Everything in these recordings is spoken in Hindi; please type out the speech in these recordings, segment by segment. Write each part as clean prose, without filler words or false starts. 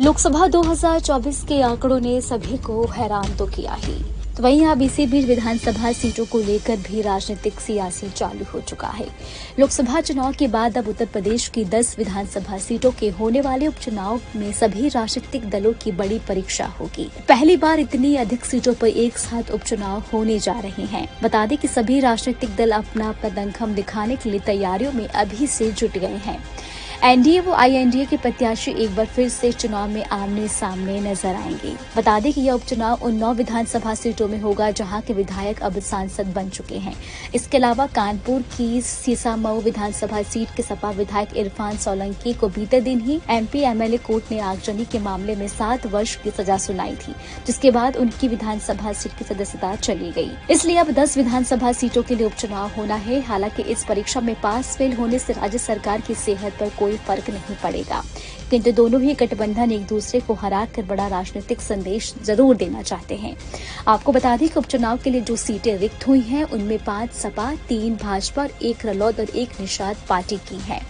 लोकसभा 2024 के आंकड़ों ने सभी को हैरान तो किया ही, तो वहीं अब इसी बीच विधानसभा सीटों को लेकर भी राजनीतिक सियासी चालू हो चुका है। लोकसभा चुनाव के बाद अब उत्तर प्रदेश की 10 विधानसभा सीटों के होने वाले उपचुनाव में सभी राजनीतिक दलों की बड़ी परीक्षा होगी। पहली बार इतनी अधिक सीटों पर एक साथ उपचुनाव होने जा रहे हैं। बता दें कि सभी राजनीतिक दल अपना अपना दमखम दिखाने के लिए तैयारियों में अभी से जुट गए हैं। एनडीए व आईएनडीए के प्रत्याशी एक बार फिर से चुनाव में आमने सामने नजर आएंगे। बता दें कि यह उपचुनाव उन 9 विधानसभा सीटों में होगा जहां के विधायक अब सांसद बन चुके हैं। इसके अलावा कानपुर की सीसामऊ विधानसभा सीट के सपा विधायक इरफान सोलंकी को बीते दिन ही एमपी एमएलए कोर्ट ने आगजनी के मामले में 7 वर्ष की सजा सुनाई थी, जिसके बाद उनकी विधानसभा सीट की सदस्यता चली गई। इसलिए अब 10 विधानसभा सीटों के लिए उपचुनाव होना है। हालांकि इस परीक्षा में पास फेल होने से राज्य सरकार की सेहत पर कोई फर्क नहीं पड़ेगा, किंतु दोनों ही गठबंधन एक दूसरे को हराकर बड़ा राजनीतिक संदेश जरूर देना चाहते हैं। आपको बता दें कि उपचुनाव के लिए जो सीटें रिक्त हुई हैं उनमें 5 सपा, 3 भाजपा और 1 रालोद और 1 निषाद पार्टी की है।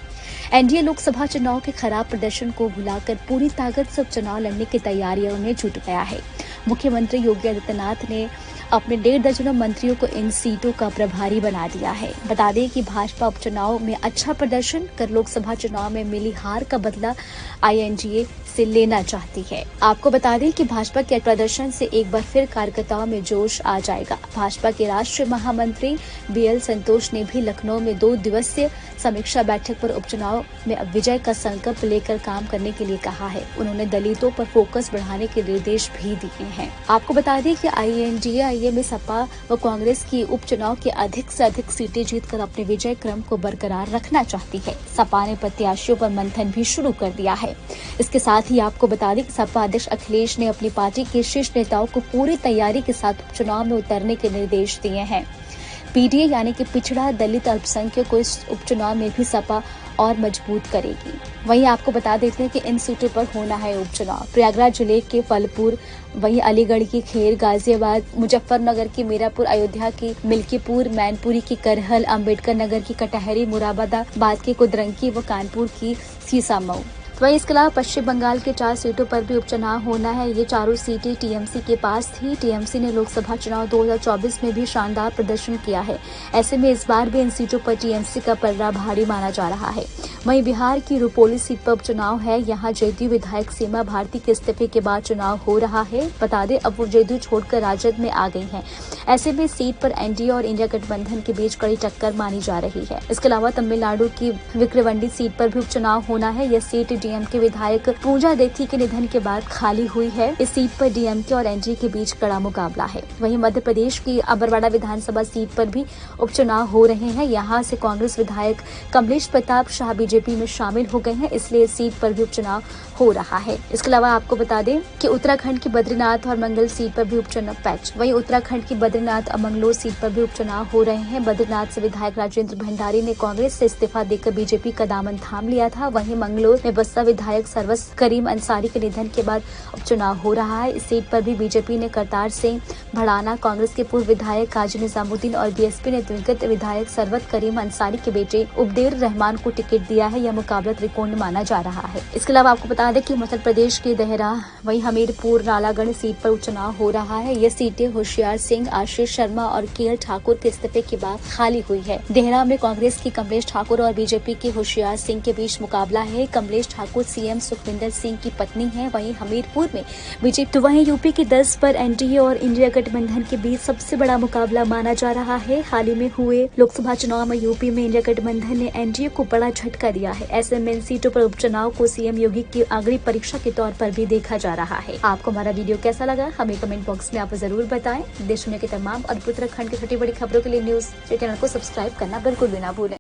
एनडीए लोकसभा चुनाव के खराब प्रदर्शन को भुलाकर पूरी ताकत से उपचुनाव लड़ने की तैयारियों में जुट गया है। मुख्यमंत्री योगी आदित्यनाथ ने अपने 1.5 दर्जन मंत्रियों को इन सीटों का प्रभारी बना दिया है। बता दें कि भाजपा उपचुनाव में अच्छा प्रदर्शन कर लोकसभा चुनाव में मिली हार का बदला आईएनडीए से लेना चाहती है। आपको बता दें कि भाजपा के प्रदर्शन से एक बार फिर कार्यकर्ताओं में जोश आ जाएगा। भाजपा के राष्ट्रीय महामंत्री बीएल संतोष ने भी लखनऊ में 2 दिवसीय समीक्षा बैठक पर उपचुनाव में विजय का संकल्प लेकर काम करने के लिए कहा है। उन्होंने दलितों पर फोकस बढ़ाने के निर्देश भी दिए हैं। आपको बता दें कि आईएनडीए में सपा व कांग्रेस की उपचुनाव के अधिक से अधिक सीटें जीतकर अपने विजय क्रम को बरकरार रखना चाहती है। सपा ने प्रत्याशियों पर मंथन भी शुरू कर दिया है। इसके साथ ही आपको बता दें कि सपा अध्यक्ष अखिलेश ने अपनी पार्टी के शीर्ष नेताओं को पूरी तैयारी के साथ उपचुनाव में उतरने के निर्देश दिए हैं। पीडीए यानी कि पिछड़ा दलित अल्पसंख्यक को इस उपचुनाव में भी सपा और मजबूत करेगी। वहीं आपको बता देते हैं कि इन सीटों पर होना है उपचुनाव। प्रयागराज जिले के फलपुर, वहीं अलीगढ़ की खेर, गाजियाबाद, मुजफ्फरनगर की मीरापुर, अयोध्या की मिल्कीपुर, मैनपुरी की करहल, अम्बेडकर नगर की कटहरी, मुरादाबाद की कुद्रंकी व कानपुर की सीसामऊ। वहीं इसके अलावा पश्चिम बंगाल के 4 सीटों पर भी उपचुनाव होना है। ये चारों सीटें टीएमसी के पास थी। टीएमसी ने लोकसभा चुनाव 2024 में भी शानदार प्रदर्शन किया है। ऐसे में इस बार भी इन सीटों पर टीएमसी का पलड़ा भारी माना जा रहा है। वहीं बिहार की रुपौली सीट पर उपचुनाव है। यहाँ जदयू विधायक सीमा भारती के इस्तीफे के बाद चुनाव हो रहा है। बता दें अब वो जदयू छोड़कर राजद में आ गई हैं। ऐसे में सीट पर एनडीए और इंडिया गठबंधन के बीच कड़ी टक्कर मानी जा रही है। इसके अलावा तमिलनाडु की विक्रवंडी सीट पर भी उपचुनाव होना है। यह सीट डीएमके विधायक पूजा देथी के निधन के बाद खाली हुई है। इस सीट पर डीएमके और एनडीए के बीच कड़ा मुकाबला है। वहीं मध्य प्रदेश की अबरवाड़ा विधानसभा सीट पर भी उपचुनाव हो रहे हैं। यहाँ से कांग्रेस विधायक कमलेश प्रताप शाह बीजेपी में शामिल हो गए हैं, इसलिए इस सीट पर भी उपचुनाव हो रहा है। इसके अलावा आपको बता दें कि उत्तराखंड की बद्रीनाथ और मंगल सीट पर भी उपचुनाव पैच। वहीं उत्तराखंड की बद्रीनाथ और मंगलोर सीट पर भी उपचुनाव हो रहे हैं। बद्रीनाथ से विधायक राजेंद्र भंडारी ने कांग्रेस से इस्तीफा देकर बीजेपी का दामन थाम लिया था। वहीं मंगलोर में बसपा विधायक सरवस करीम अंसारी के निधन के बाद उपचुनाव हो रहा है। इस सीट पर भी बीजेपी ने करतार सिंह भड़ाना, कांग्रेस के पूर्व विधायक काजी निजामुद्दीन और बीएसपी ने दिवंगत विधायक सरवत करीम अंसारी के बेटे उबदेर रहमान को टिकट दिया है। यह मुकाबला त्रिकोण माना जा रहा है। इसके अलावा आपको बता दें कि मध्य प्रदेश की देहरा, वहीं हमीरपुर, नालागढ़ सीट पर उपचुनाव हो रहा है। ये सीटें होशियार सिंह, आशीष शर्मा और केएल ठाकुर के इस्तीफे के बाद खाली हुई है। देहरा में कांग्रेस की कमलेश ठाकुर और बीजेपी के होशियार सिंह के बीच मुकाबला है। कमलेश ठाकुर सीएम सुखविंदर सिंह की पत्नी है। वहीं हमीरपुर में बीजेपी, तो वहीं यूपी की 10 पर एनडीए और इंडिया गठबंधन के बीच सबसे बड़ा मुकाबला माना जा रहा है। हाल ही में हुए लोकसभा चुनाव में यूपी में इंडिया गठबंधन ने एनडीए को बड़ा झटका दिया है। ऐसे में इन सीटों पर उपचुनाव को सीएम योगी की अग्नि परीक्षा के तौर पर भी देखा जा रहा है। आपको हमारा वीडियो कैसा लगा हमें कमेंट बॉक्स में आप जरूर बताएं। देश दुनिया के तमाम और उत्तराखंड की छोटी बड़ी खबरों के लिए न्यूज चैनल को सब्सक्राइब करना बिल्कुल भी ना भूलें।